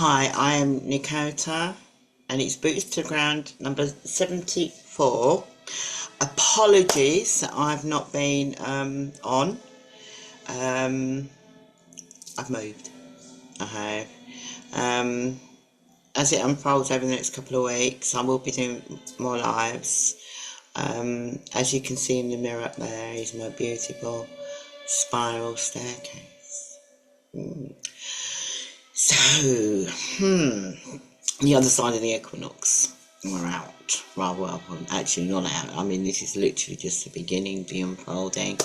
Hi, I am Nikota, and it's Boots to the Ground number 74. Apologies that I've not been on. I've moved. I have. As it unfolds over the next couple of weeks, I will be doing more lives. As you can see in the mirror up there is my beautiful spiral staircase. So, the other side of the equinox, we're out. Well, actually not out. I mean, this is literally just the beginning, the unfolding.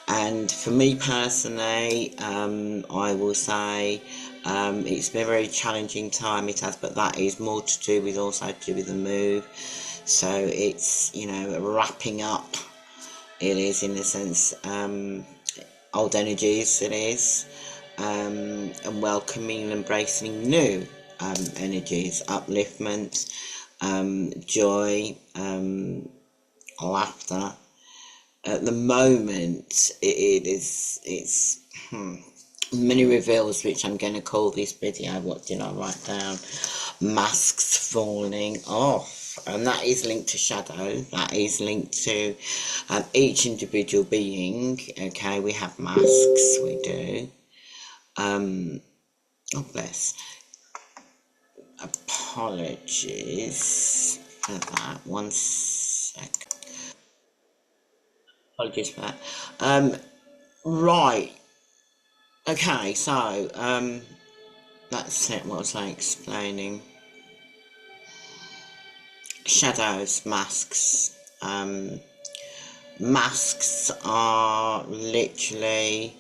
And for me personally, I will say it's been a very challenging time, it has, but that is more to do with the move. So it's, wrapping up, it is, in a sense, old energies, it is. And welcoming and embracing new energies, upliftment, joy, laughter. At the moment, it's many reveals, which I'm going to call this video, what did I write down? Masks falling off. And that is linked to shadow, that is linked to each individual being. Okay, we have masks, we do. Oh bless. Apologies for that. One sec. Apologies for that. Right. Okay, so that's it. What was I explaining? Shadows, masks. Masks are literally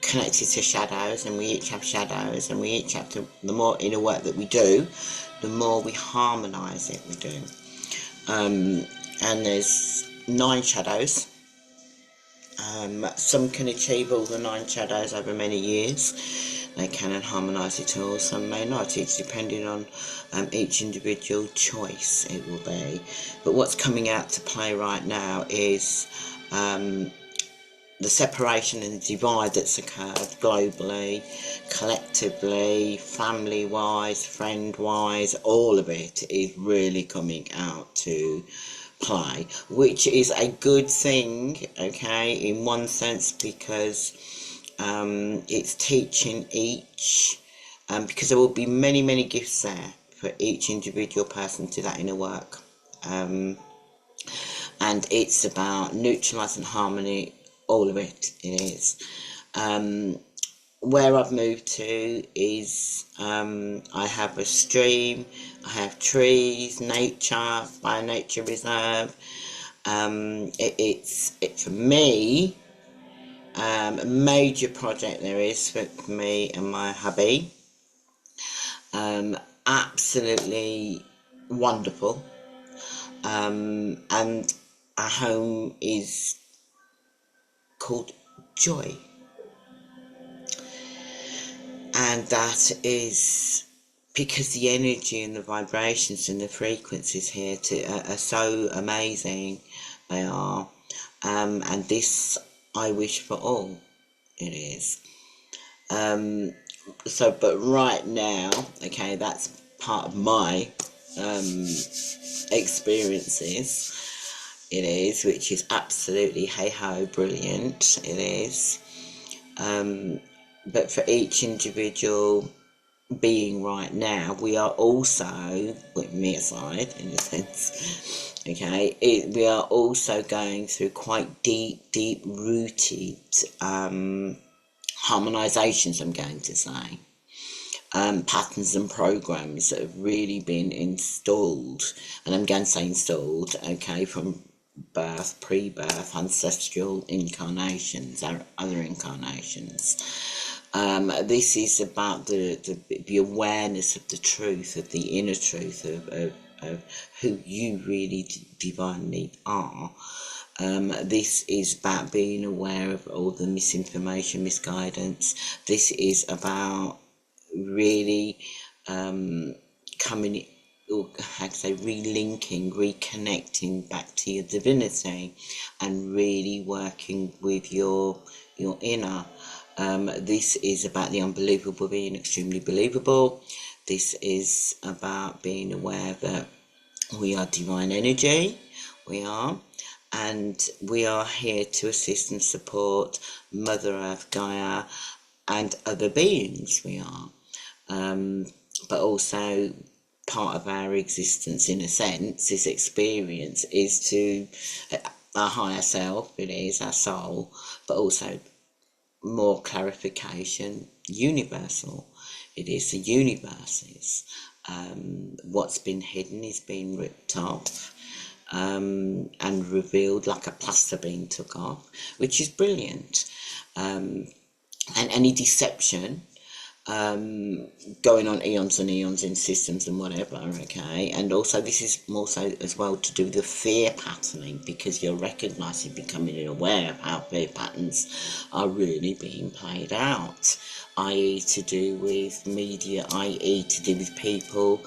connected to shadows, and we each have shadows, and we each have to, the more inner work that we do, the more we harmonize it, we do. And there's 9 shadows. Some can achieve all the 9 shadows over many years. They can harmonise it all, some may not. It's depending on each individual choice, it will be. But what's coming out to play right now is the separation and the divide that's occurred globally, collectively, family-wise, friend-wise, all of it is really coming out to play, which is a good thing, okay, in one sense, because it's teaching each, because there will be many gifts there for each individual person to that inner work, and it's about neutralising harmony, all of it, it is. Where I've moved to is I have a stream, I have trees, nature, by a nature reserve. It's for me, a major project there is for me and my hubby. Absolutely wonderful. And our home is called Joy, and that is because the energy and the vibrations and the frequencies here are so amazing. They are, and this I wish for all, it is. So but right now, okay, that's part of my experiences, it is, which is absolutely hey-ho brilliant, it is. But for each individual being right now, we are also, with me aside in a sense, okay, we are also going through quite deep rooted harmonizations, I'm going to say. Patterns and programs that have really been installed, and I'm going to say installed, okay, from birth, pre-birth, ancestral incarnations, other incarnations. This is about the awareness of the truth, of the inner truth of who you really divinely are. This is about being aware of all the misinformation, misguidance. This is about really coming, or how to say, relinking, reconnecting back to your divinity, and really working with your inner This is about the unbelievable being extremely believable. This is about being aware that we are divine energy, we are, and we are here to assist and support Mother Earth, Gaia, and other beings, we are. But also part of our existence, in a sense, this experience is to our higher self, it is our soul, but also more clarification, universal. It is the universe is. What's been hidden is being ripped off and revealed like a plaster being took off, which is brilliant. And any deception going on eons and eons in systems and whatever, okay? And also this is more so as well to do with the fear patterning, because you're recognizing, becoming aware of how fear patterns are really being played out, i.e. to do with media, i.e. to do with people,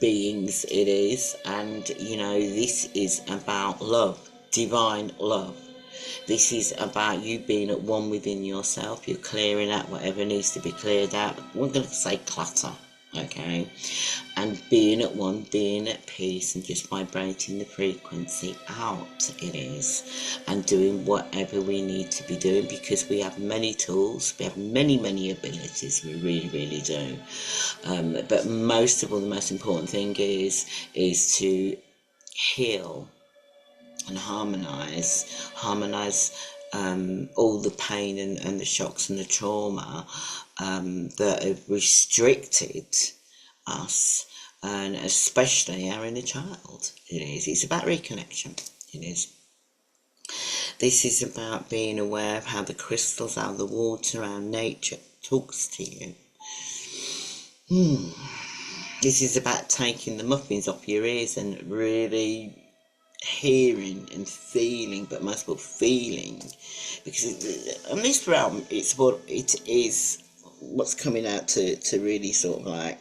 beings, it is. And you know, this is about love, divine love. This is about you being at one within yourself. You're clearing out whatever needs to be cleared out. We're going to say clutter, okay? And being at one, being at peace, and just vibrating the frequency out, it is. And doing whatever we need to be doing, because we have many tools. We have many, many abilities. We really, really do. But most of all, the most important thing is to heal and harmonize all the pain and the shocks and the trauma that have restricted us, and especially our inner child. It's about reconnection. It is. This is about being aware of how the crystals, how the water, our nature talks to you. This is about taking the muffins off your ears and really hearing and feeling, but most of all feeling, because on this realm, it's what it is. What's coming out to really sort of like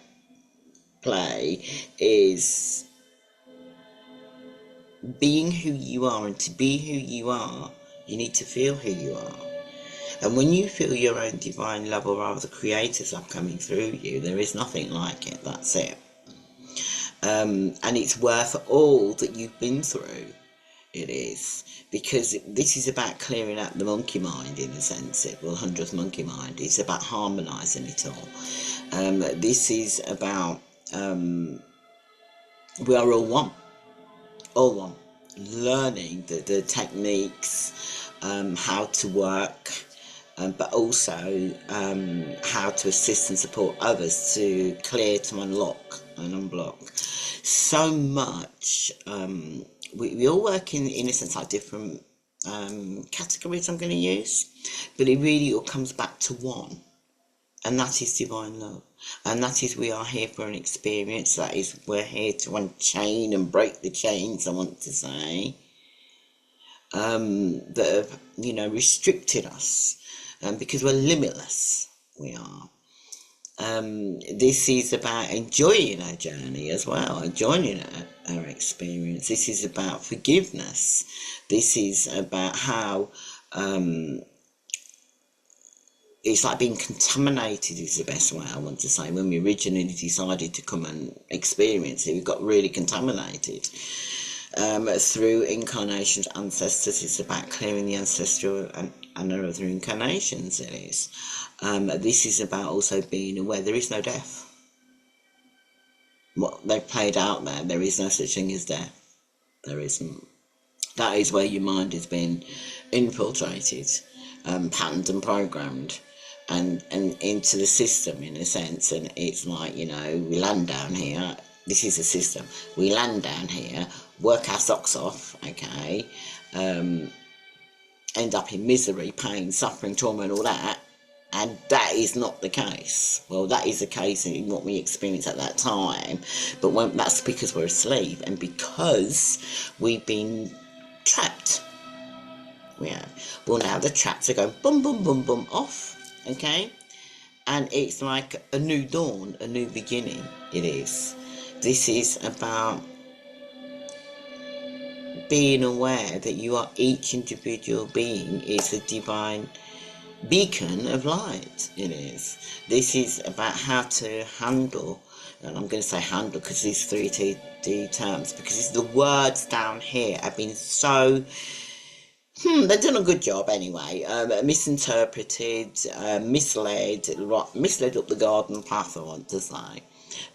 play is being who you are, and to be who you are, you need to feel who you are. And when you feel your own divine love, or rather the creators are coming through you, there is nothing like it. That's it. And it's worth all that you've been through. It is, because this is about clearing out the monkey mind, in a sense. 100th monkey mind. It's about harmonizing it all. This is about we are all one, learning the techniques, how to work, but also how to assist and support others to clear, to unlock and unblock. So much. We all work in a sense like different categories I'm going to use, but it really all comes back to one, and that is divine love. And that is, we are here for an experience. That is, we're here to unchain and break the chains, I want to say, that have, restricted us, because we're limitless. We are. This is about enjoying our journey as well, enjoying our experience. This is about forgiveness. This is about how it's like being contaminated is the best way I want to say. When we originally decided to come and experience it, we got really contaminated through incarnations, ancestors. It's about clearing the ancestral and other incarnations. It is. This is about also being aware there is no death. What they've played out there is no such thing as death. There isn't. That is where your mind has been infiltrated, patterned and programmed, and into the system, in a sense. And it's like, we land down here. This is a system. We land down here, work our socks off, okay, end up in misery, pain, suffering, trauma and all that. And that is not the case. Well, that is the case in what we experience at that time. But that's because we're asleep, and because we've been trapped. We have. Well, now the traps are going boom, boom, boom, boom off, okay? And it's like a new dawn, a new beginning. It is. This is about being aware that you are, each individual being is a divine beacon of light. It is. This is about how to handle, and I'm going to say handle because these three D terms, because the words down here have been so, they've done a good job anyway, misinterpreted, misled up the garden path, I want to say.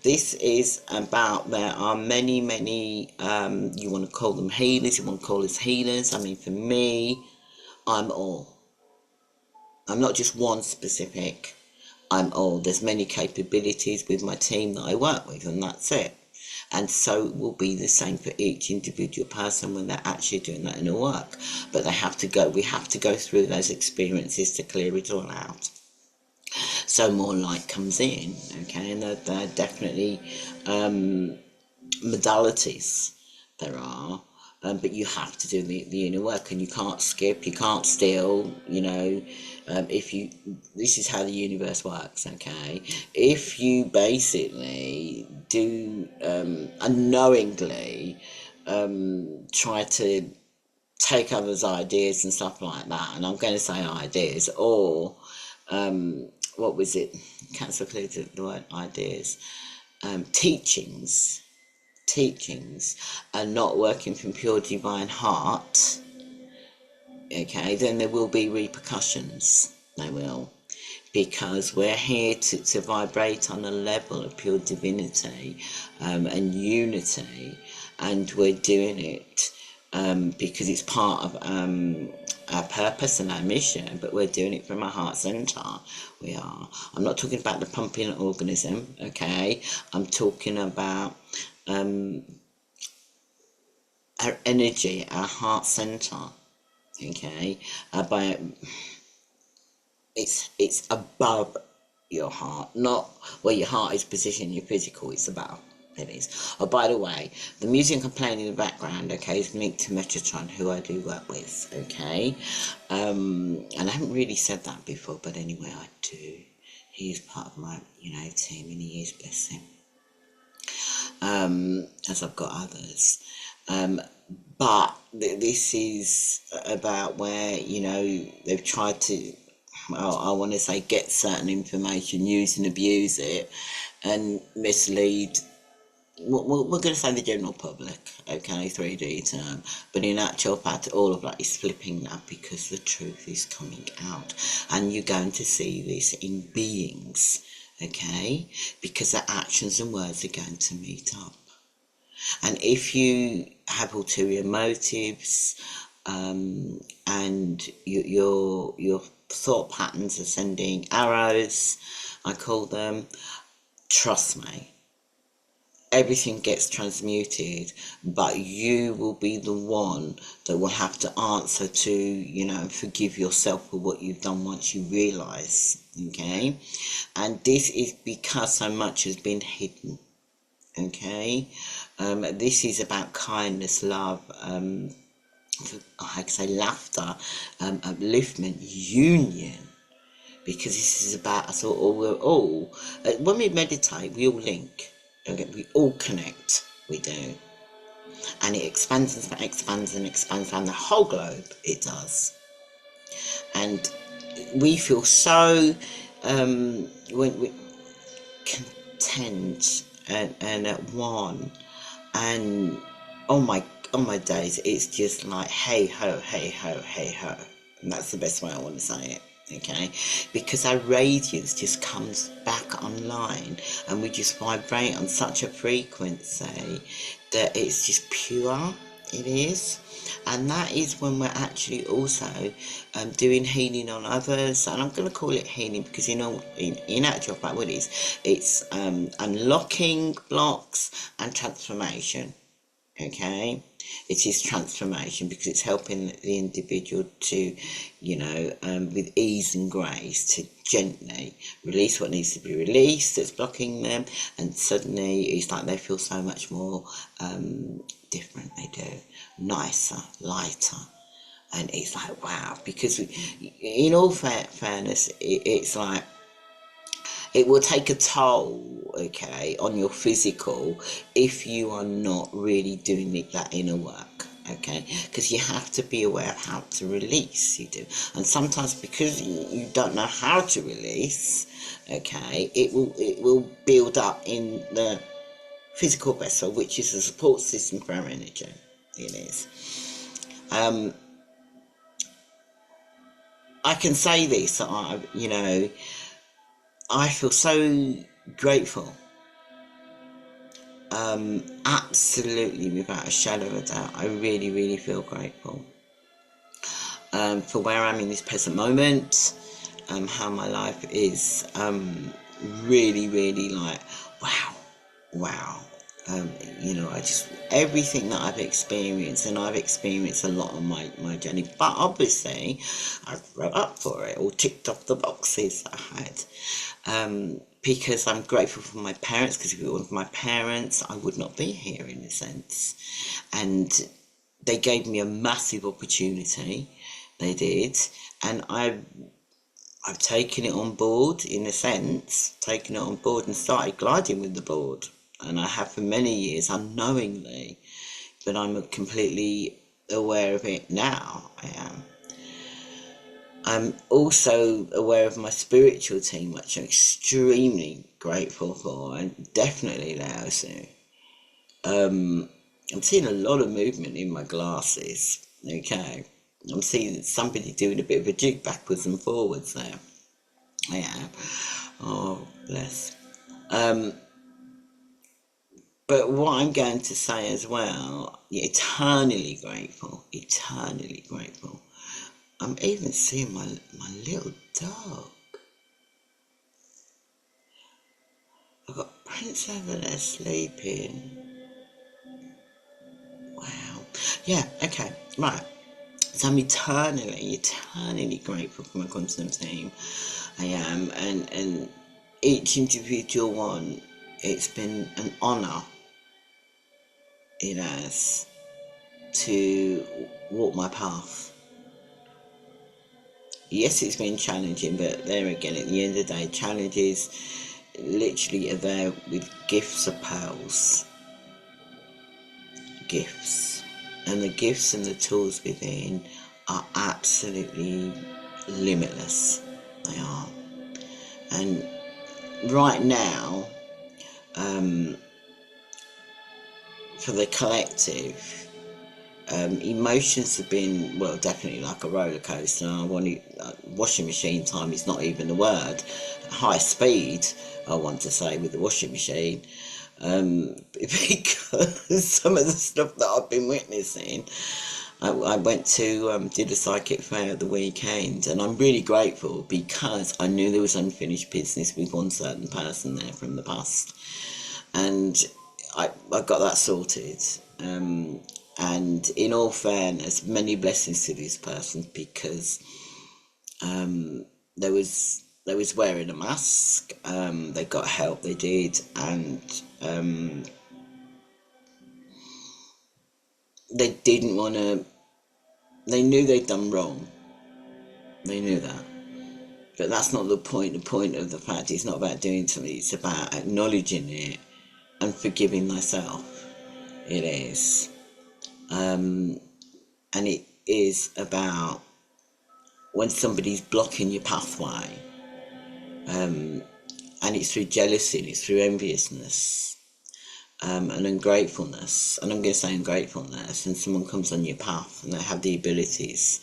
This is about, there are many, you want to call them healers, you want to call us healers. I mean, for me, I'm all. I'm not just one specific, I'm all. There's many capabilities with my team that I work with, and that's it. And so it will be the same for each individual person when they're actually doing that inner work. But we have to go through those experiences to clear it all out. So more light comes in, okay, and there are definitely modalities there are, but you have to do the inner work, and you can't skip, you can't steal, if you, this is how the universe works, okay? If you basically do unknowingly try to take others' ideas and stuff like that, and I'm going to say ideas, or what was it? Cancel included the word ideas. Teachings are not working from pure divine heart, okay, then there will be repercussions. They will, because we're here to vibrate on a level of pure divinity and unity, and we're doing it because it's part of our purpose and our mission, but we're doing it from our heart center. We are. I'm not talking about the pumping organism, okay? I'm talking about our energy, our heart center, okay? It's above your heart, not where your heart is positioned, your physical, it's above. It is. Oh, by the way, the music I'm playing in the background, okay, is linked to Metatron, who I do work with, okay? And I haven't really said that before, but anyway, I do. He is part of my, team, and he is, bless him. As I've got others. But this is about where, they've tried to, well, I want to say, get certain information, use and abuse it, and mislead, we're going to say the general public, okay, 3D term, but in actual fact all of that is flipping now, because the truth is coming out, and you're going to see this in beings, okay, because their actions and words are going to meet up. And if you have ulterior motives, and your thought patterns are sending arrows, I call them, trust me, everything gets transmuted, but you will be the one that will have to answer to, forgive yourself for what you've done once you realise, okay? And this is because so much has been hidden, okay? This is about kindness, love, I can say laughter, upliftment, union, because this is about us all. We're all, when we meditate, we all link. Okay, we all connect, we do, and it expands and expands and expands around the whole globe. It does, and we feel so when we content and at one, and oh my days, it's just like hey ho, hey ho, hey ho, and that's the best way I want to say it. Okay, because our radiance just comes back online, and we just vibrate on such a frequency that it's just pure. It is, and that is when we're actually also doing healing on others. And I'm going to call it healing because in actual fact what it is, it's unlocking blocks and transformation. Okay, it is transformation because it's helping the individual to, with ease and grace, to gently release what needs to be released that's blocking them, and suddenly it's like they feel so much more different. They do, nicer, lighter, and it's like wow, because in all fairness, it's like it will take a toll, okay, on your physical if you are not really doing that inner work, okay, because you have to be aware of how to release, you do. And sometimes because you don't know how to release, okay, it will build up in the physical vessel, which is a support system for our energy. It is. I can say this, I feel so grateful, absolutely, without a shadow of a doubt. I really, really feel grateful, for where I'm in this present moment, how my life is, really, really like, wow, wow. I just, everything that I've experienced, and I've experienced a lot on my journey, but obviously I've wrote up for it, or ticked off the boxes that I had, because I'm grateful for my parents, because if it wasn't for my parents, I would not be here, in a sense. And they gave me a massive opportunity, they did, and I've taken it on board, in a sense, taken it on board and started gliding with the board. And I have for many years, unknowingly, but I'm completely aware of it now. I am. I'm also aware of my spiritual team, which I'm extremely grateful for, and definitely now soon. I'm seeing a lot of movement in my glasses. Okay, I'm seeing somebody doing a bit of a jig backwards and forwards there. I am. Oh, bless. But what I'm going to say as well, eternally grateful, eternally grateful. I'm even seeing my little dog. I've got Prince over there sleeping. Wow. Yeah, okay, right. So I'm eternally grateful for my quantum team. I am, and each individual one, it's been an honour, it has, to walk my path. Yes, it's been challenging, but there again, at the end of the day, challenges literally are there with gifts of pearls. Gifts. And the gifts and the tools within are absolutely limitless. They are. And right now, for the collective, emotions have been, well, definitely like a roller coaster. Washing machine time is not even the word. High speed, I want to say, with the washing machine, because some of the stuff that I've been witnessing. I went to did a psychic fair at the weekend, and I'm really grateful because I knew there was unfinished business with one certain person there from the past, and I got that sorted. And in all fairness, many blessings to this person, because they was wearing a mask. They got help, they did, and they didn't want to. They knew they'd done wrong. They knew that, but that's not the point. The point of the fact is not about doing something. It's about acknowledging it and forgiving thyself. It is. And it is about when somebody's blocking your pathway, and it's through jealousy, it's through enviousness, and ungratefulness, and I'm going to say ungratefulness, and someone comes on your path and they have the abilities,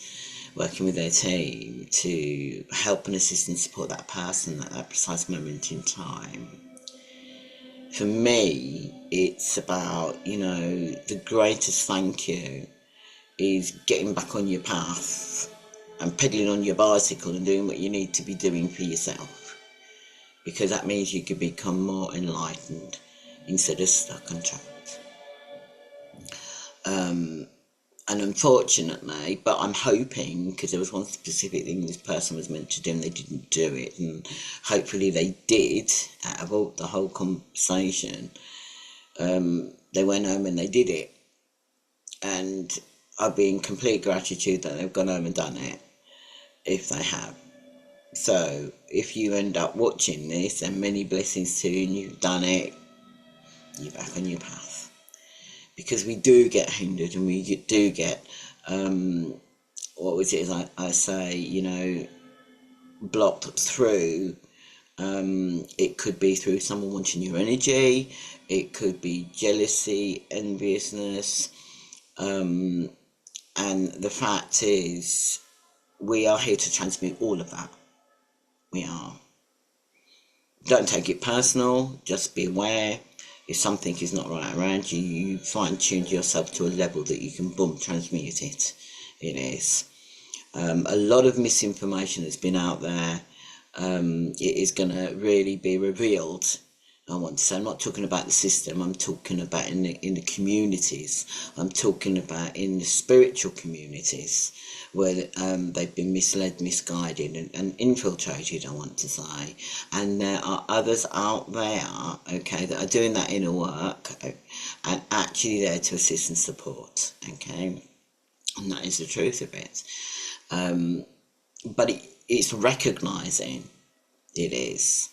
working with their team, to help and assist and support that person at that precise moment in time. For me, it's about, the greatest thank you is getting back on your path and pedaling on your bicycle and doing what you need to be doing for yourself, because that means you can become more enlightened instead of stuck and trapped. And unfortunately, but I'm hoping, because there was one specific thing this person was meant to do and they didn't do it, and hopefully they did, out of all the whole conversation, they went home and they did it. And I'd be in complete gratitude that they've gone home and done it, if they have. So if you end up watching this, and many blessings to you, and you've done it, you're back on your path. because we do get hindered, and we do get, what was it, as I say, you know, blocked through. It could be through someone wanting your energy, it could be jealousy, enviousness, and the fact is, we are here to transmute all of that. We are. Don't take it personal, just be aware. If something is not right around you, you fine tune yourself to a level that you can, boom, transmute it. It is. A lot of misinformation that's been out there, it is going to really be revealed. I want to say, I'm not talking about the system, I'm talking about in the communities, I'm talking about in the spiritual communities, where they've been misled, misguided, and infiltrated, I want to say. And there are others out there, okay, that are doing that inner work, and actually there to assist and support, okay, and that is the truth of it. But it's recognising, it is.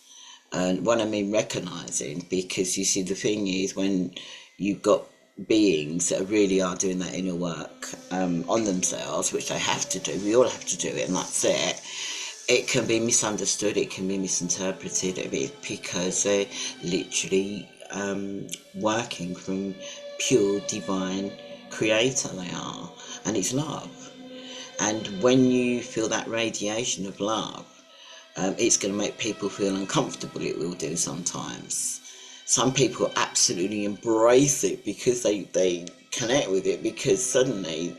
And what I mean recognising, because you see, the thing is, when you've got beings that really are doing that inner work on themselves, which they have to do, we all have to do it, and that's it, it can be misunderstood, it can be misinterpreted, because they're literally working from pure divine creator, they are, and it's love. And when you feel that radiation of love, it's going to make people feel uncomfortable. It will do sometimes. Some people absolutely embrace it because they connect with it, because suddenly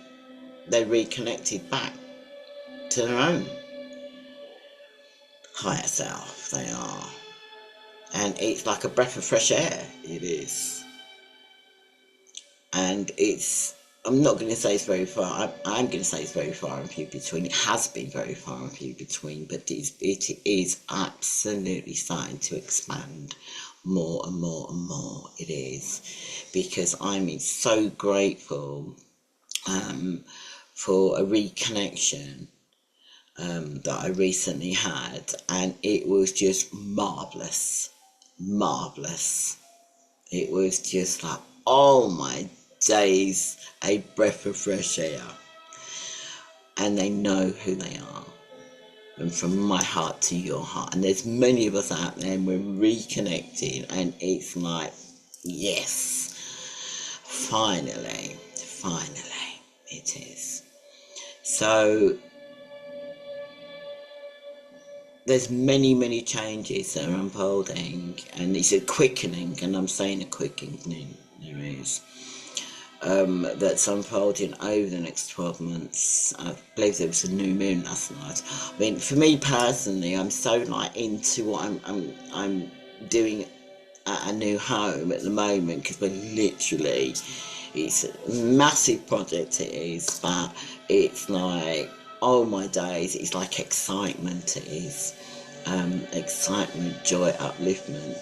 they're reconnected back to their own higher self. They are. And it's like a breath of fresh air. It is. And it's, I'm not going to say it's very far. I'm going to say it's very far and few between. It has been very far and few between, but it is absolutely starting to expand more and more and more. It is, because I'm so grateful for a reconnection that I recently had, and it was just marvelous, marvelous. It was just like, oh my days, a breath of fresh air. And they know who they are. And from my heart to your heart. And there's many of us out there, and we're reconnecting, and it's like, yes, finally, it is. So there's many changes that are unfolding, and it's a quickening, and I'm saying a quickening, there is. That's unfolding over the next 12 months. I believe there was a new moon last night. I mean, for me personally, I'm so like into what I'm doing at a new home at the moment, because we're literally, it's a massive project, it is, but it's like, oh my days, it's like excitement, it is. Excitement, joy, upliftment.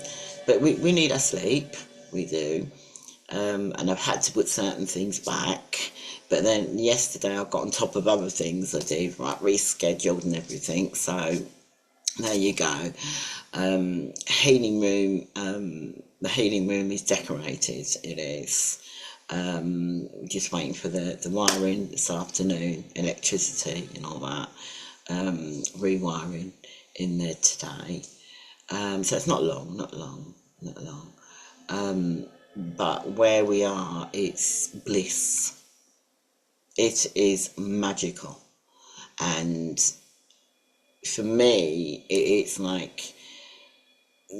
But we need our sleep, we do. And I've had to put certain things back, but then yesterday I got on top of other things I did, right, rescheduled and everything, so there you go. Healing room, the healing room is decorated, it is. Just waiting for the wiring this afternoon, electricity and all that, rewiring in there today. So it's not long. But where we are, it's bliss. It is magical. And for me, it's like,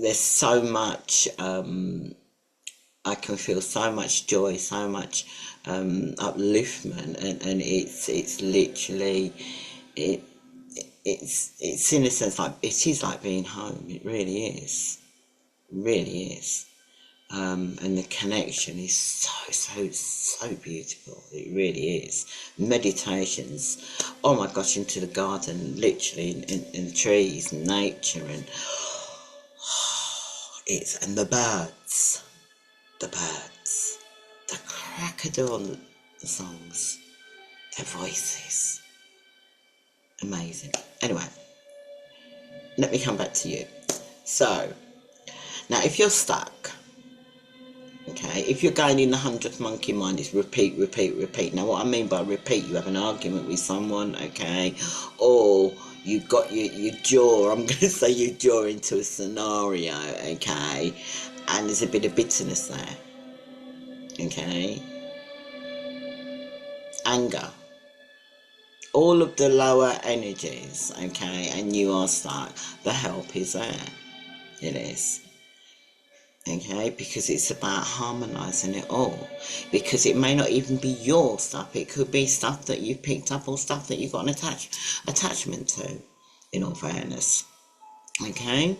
there's so much, I can feel so much joy, so much upliftment, and it's literally, it's in a sense like, it is like being home. It really is, and the connection is so beautiful. It really is. Meditations, oh my gosh, into the garden, literally in the trees, nature, and and the birds, the crack of dawn, the songs, their voices, amazing. Anyway, let me come back to you. So now, if you're stuck, Okay, if you're going in the 100th monkey mind, it's repeat, repeat, repeat. Now, what I mean by repeat, you have an argument with someone, okay, or you got your jaw, I'm going to say your jaw into a scenario, okay, and there's a bit of bitterness there, okay, anger, all of the lower energies, okay, and you are stuck, the help is there, it is. Okay, because it's about harmonizing it all, because it may not even be your stuff, it could be stuff that you've picked up or stuff that you've got an attachment to, in all fairness. Okay,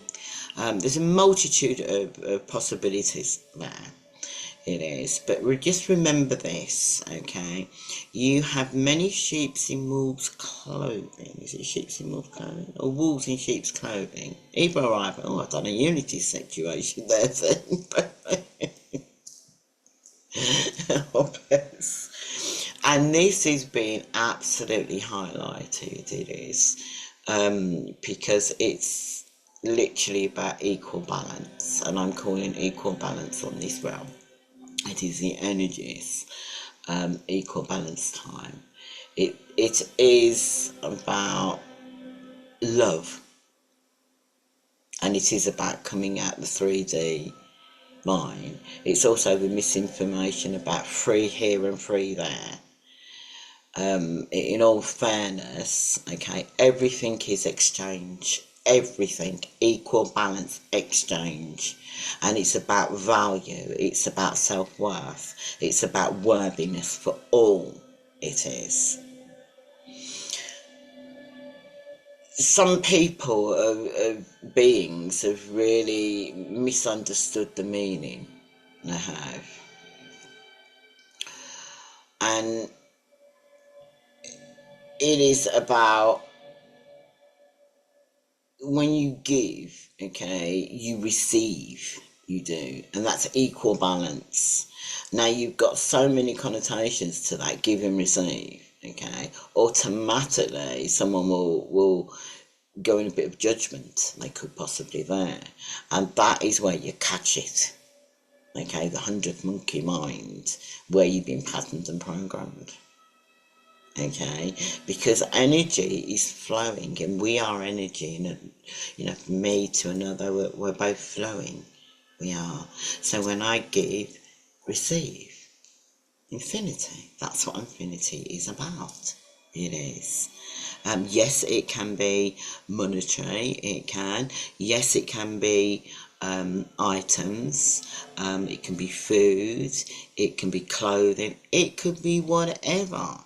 there's a multitude of possibilities there, it is, but just remember this, okay, you have many sheeps in wolves clothing. Is it sheeps in wolves clothing or wolves in sheep's clothing? Either or either. Oh, I've done a unity situation there then. And this is being absolutely highlighted, it is, because it's literally about equal balance, and I'm calling equal balance on this realm. It is the energies, equal balance time. It is about love, and it is about coming out the 3D mind. It's also the misinformation about free here and free there. In all fairness, okay, everything is exchange. Everything, equal balance, exchange. And it's about value, it's about self-worth, it's about worthiness for all, it is. Some people, beings, have really misunderstood the meaning, they have. And it is about, when you give, okay, you receive, you do, and that's equal balance. Now you've got so many connotations to that, give and receive, okay. Automatically someone will go in a bit of judgment, they could possibly there, and that is where you catch it, okay, the 100th monkey mind, where you've been patterned and programmed. Okay, because energy is flowing, and we are energy, and from me to another, we're both flowing, we are. So when I give, receive, infinity, that's what infinity is about, it is. Yes, it can be monetary, it can, yes, it can be items, it can be food, it can be clothing, it could be whatever.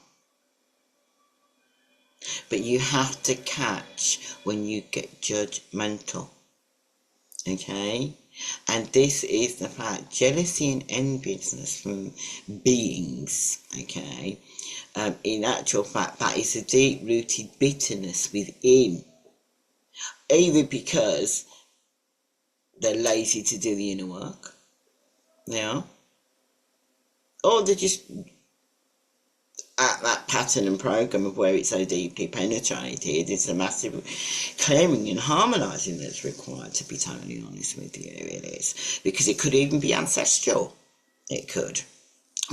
But you have to catch when you get judgmental, okay? And this is the fact, jealousy and enviousness from beings, okay? In actual fact, that is a deep-rooted bitterness within, either because they're lazy to do the inner work, yeah, or they're just at that pattern and program of where it's so deeply penetrated. It's a massive clearing and harmonizing that's required, to be totally honest with you, it is. Because it could even be ancestral, it could.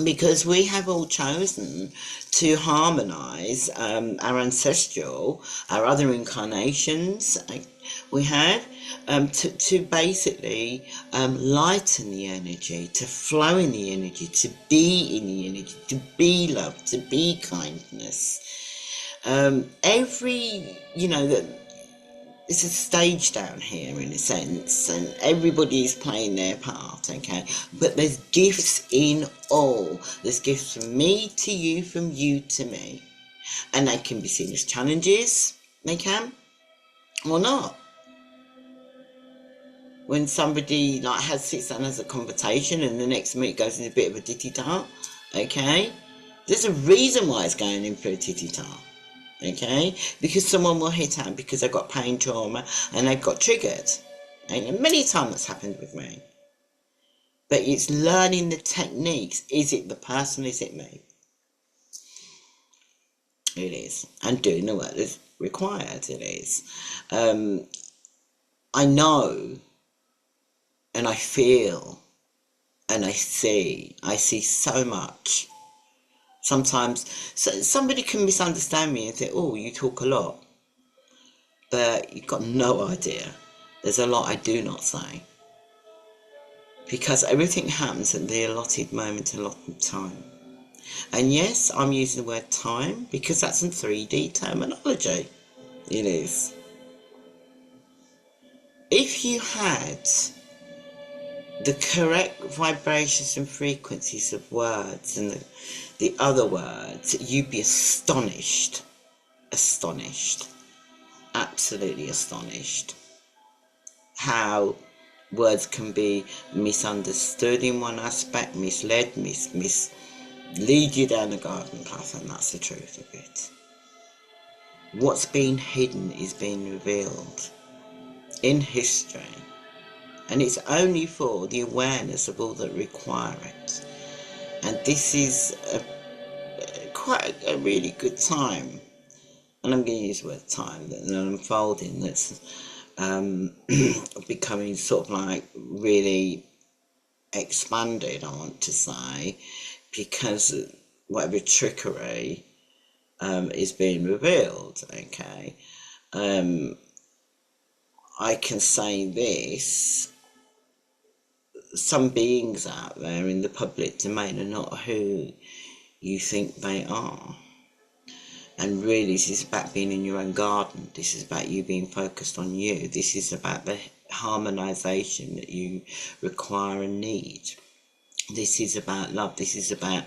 Because we have all chosen to harmonize our ancestral, our other incarnations, we have, to basically lighten the energy, to flow in the energy, to be in the energy, to be love, to be kindness. It's a stage down here, in a sense, and everybody is playing their part, okay? But there's gifts in all. There's gifts from me to you, from you to me. And they can be seen as challenges, they can, or not. When somebody sits down and has a conversation, and the next minute goes in a bit of a titty-tat, okay? There's a reason why it's going in for a titty-tat. Okay, because someone will hit out because they've got pain, trauma, and they've got triggered. And many times that's happened with me. But it's learning the techniques. Is it the person? Is it me? It is. And doing the work that's required. It is. I know and I feel and I see so much. Sometimes somebody can misunderstand me and think, oh, you talk a lot, but you've got no idea. There's a lot I do not say, because everything happens at the allotted moment, allotted time. And yes, I'm using the word time because that's in 3D terminology. It is. If you had the correct vibrations and frequencies of words and the other words, you'd be astonished. Astonished. Absolutely astonished. How words can be misunderstood in one aspect, misled, lead you down the garden path, and that's the truth of it. What's been hidden is being revealed in history, and it's only for the awareness of all that require it. And this is quite a really good time, and I'm going to use the word time, that an unfolding that's becoming sort of like really expanded, I want to say, because whatever trickery is being revealed, okay. I can say this: some beings out there in the public domain are not who you think they are. And really, this is about being in your own garden. This is about you being focused on you. This is about the harmonization that you require and need. This is about love. This is about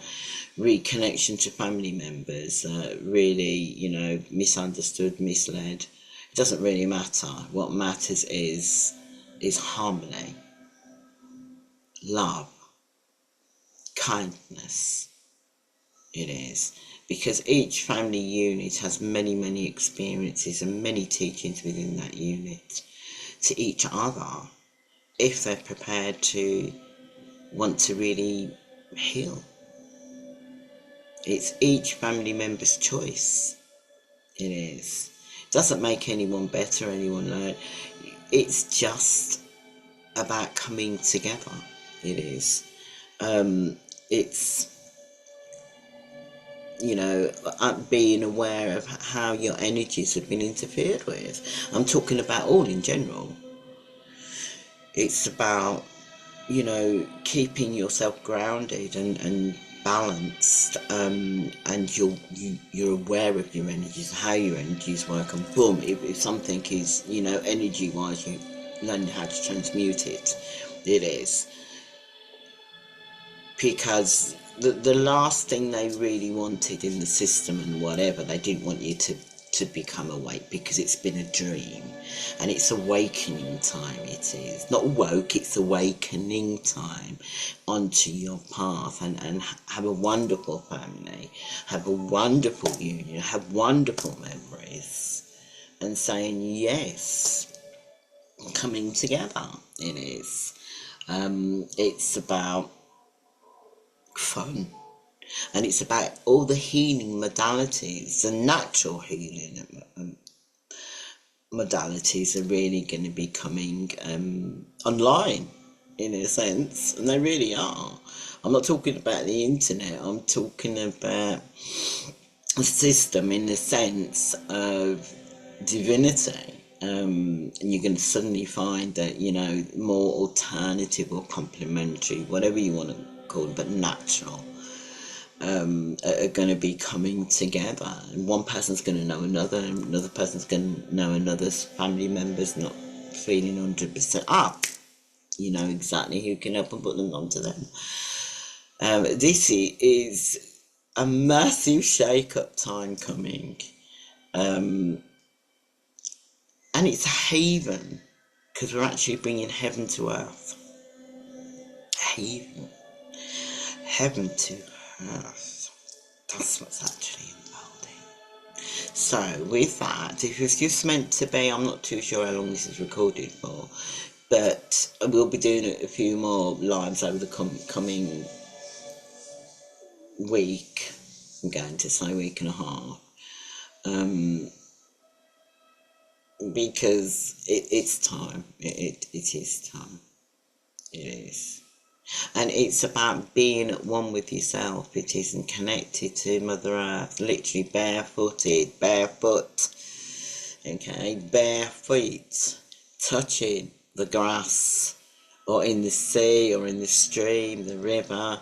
reconnection to family members, really, misunderstood, misled. It doesn't really matter. What matters is harmony, love, kindness. It is. Because each family unit has many, many experiences and many teachings within that unit to each other, if they're prepared to want to really heal. It's each family member's choice. It is. It doesn't make anyone better, anyone lower. It's just about coming together. It is. It's being aware of how your energies have been interfered with. I'm talking about all in general. It's about, keeping yourself grounded and balanced, and you're aware of your energies, how your energies work, and boom, if something is, energy wise, you learn how to transmute it. It is. Because the last thing they really wanted in the system and whatever, they didn't want you to become awake, because it's been a dream, and it's awakening time. It is not woke, it's awakening time onto your path, and have a wonderful family, have a wonderful union, have wonderful memories, and saying yes, coming together. It is. It's about fun, and it's about all the healing modalities. The natural healing modalities are really going to be coming online, in a sense, and they really are. I'm not talking about the internet, I'm talking about a system in the sense of divinity. And you're going to suddenly find that, more alternative or complementary, whatever you want to call it, but natural, are going to be coming together. And one person's going to know another, and another person's going to know another's family members not feeling 100% up. You know exactly who can help and put them onto them. This is a massive shake-up time coming. And it's a haven, because we're actually bringing heaven to earth. Haven. Heaven to earth. That's what's actually unfolding. So, with that, if it's just meant to be, I'm not too sure how long this is recorded for, but we'll be doing a few more lives over the coming week. I'm going to say week and a half. Because it's time. It is time. It is. And it's about being at one with yourself. It isn't connected to Mother Earth, literally barefooted, barefoot, okay, bare feet, touching the grass, or in the sea, or in the stream, the river,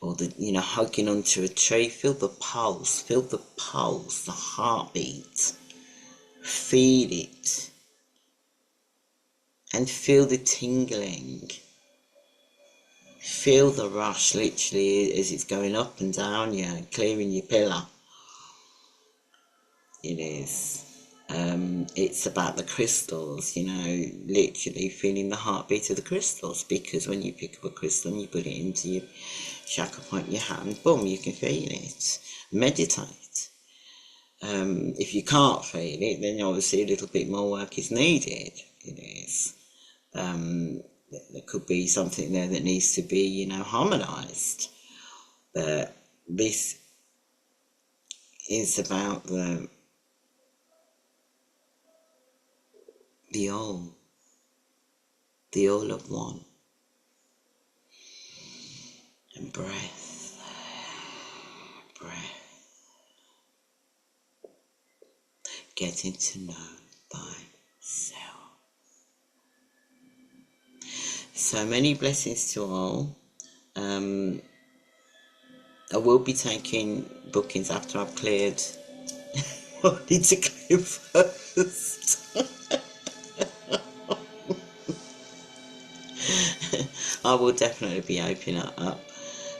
or the, hugging onto a tree. Feel the pulse, the heartbeat, feel it, and feel the tingling. Feel the rush literally as it's going up and down you, clearing your pillar. It is. It's about the crystals, literally feeling the heartbeat of the crystals, because when you pick up a crystal and you put it into your chakra point in your hand, boom, you can feel it. Meditate. If you can't feel it, then obviously a little bit more work is needed. It is. There could be something there that needs to be, harmonized. But this is about the all of one. And breath, getting to know thyself. So many blessings to all. I will be taking bookings after I've cleared what I need to clear first. I will definitely be opening it up.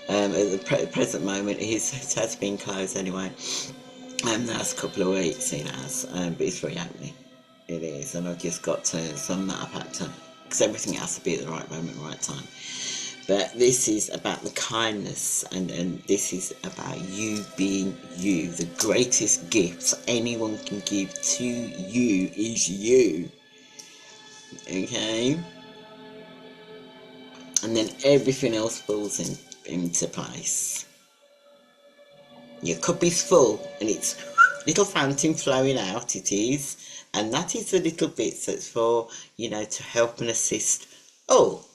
At the present moment, it has been closed anyway. The last couple of weeks it has, but it's reopening. It is, and I've just got to some that I've had to, because everything has to be at the right moment, right time. But this is about the kindness, and this is about you being you. The greatest gift anyone can give to you is you. Okay? And then everything else falls into place. Your cup is full, and it's little fountain flowing out, it is. And that is the little bits that's for, to help and assist all.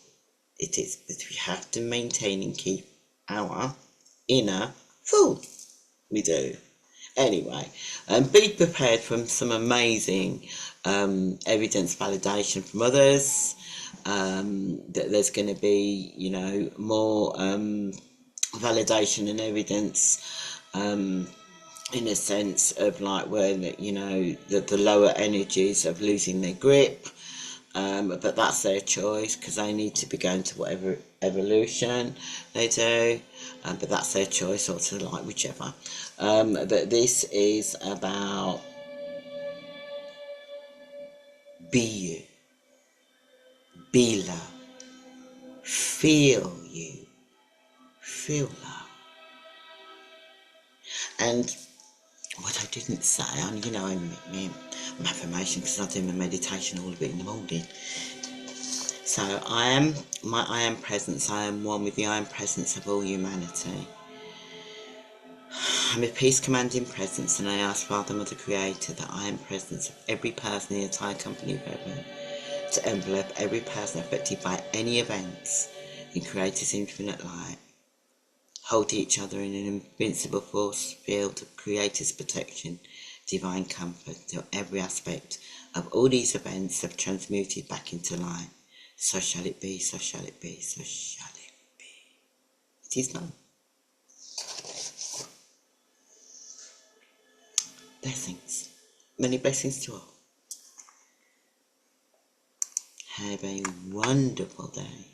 It is, but we have to maintain and keep our inner full. We do. Anyway, be prepared for some amazing evidence validation from others. That there's going to be, more validation and evidence in a sense of like where, the lower energies of losing their grip. But that's their choice, because they need to be going to whatever evolution they do. But that's their choice, or to like whichever. But this is about be you, be love, feel you, feel love. And what I didn't say, I'm affirmation, because I do my meditation all of it in the morning. So I am presence. I am one with the I am presence of all humanity. I'm a peace commanding presence, and I ask Father, Mother, Creator, that I am presence of every person in the entire company of heaven, to envelop every person affected by any events in Creator's infinite light. Hold each other in an invincible force field of Creator's protection, divine comfort, till every aspect of all these events have transmuted back into light. So shall it be, so shall it be, so shall it be. It is done. Blessings. Many blessings to all. Have a wonderful day.